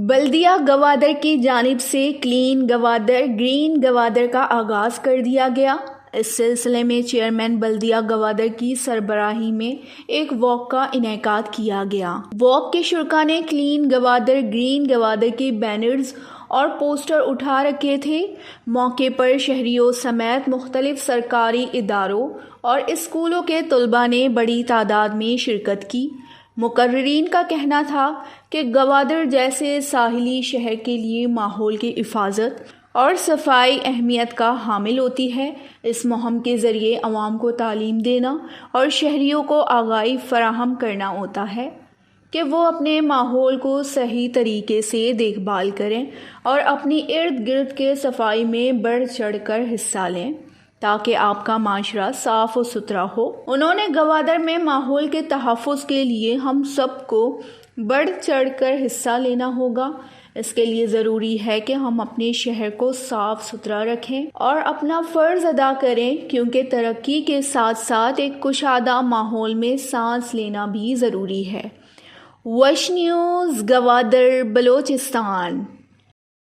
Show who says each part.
Speaker 1: بلدیہ گوادر کی جانب سے کلین گوادر گرین گوادر کا آغاز کر دیا گیا۔ اس سلسلے میں چیئرمین بلدیہ گوادر کی سربراہی میں ایک واک کا انعقاد کیا گیا۔ واک کے شرکاء نے کلین گوادر گرین گوادر کے بینرز اور پوسٹر اٹھا رکھے تھے۔ موقع پر شہریوں سمیت مختلف سرکاری اداروں اور اسکولوں کے طلباء نے بڑی تعداد میں شرکت کی۔ مقررین کا کہنا تھا کہ گوادر جیسے ساحلی شہر کے لیے ماحول کی حفاظت اور صفائی اہمیت کا حامل ہوتی ہے۔ اس مہم کے ذریعے عوام کو تعلیم دینا اور شہریوں کو آگاہی فراہم کرنا ہوتا ہے کہ وہ اپنے ماحول کو صحیح طریقے سے دیکھ بھال کریں اور اپنی ارد گرد کے صفائی میں بڑھ چڑھ کر حصہ لیں تاکہ آپ کا معاشرہ صاف و ستھرا ہو۔ انہوں نے گوادر میں ماحول کے تحفظ کے لیے ہم سب کو بڑھ چڑھ کر حصہ لینا ہوگا۔ اس کے لیے ضروری ہے کہ ہم اپنے شہر کو صاف ستھرا رکھیں اور اپنا فرض ادا کریں، کیونکہ ترقی کے ساتھ ساتھ ایک کشادہ ماحول میں سانس لینا بھی ضروری ہے۔ وش نیوز، گوادر، بلوچستان۔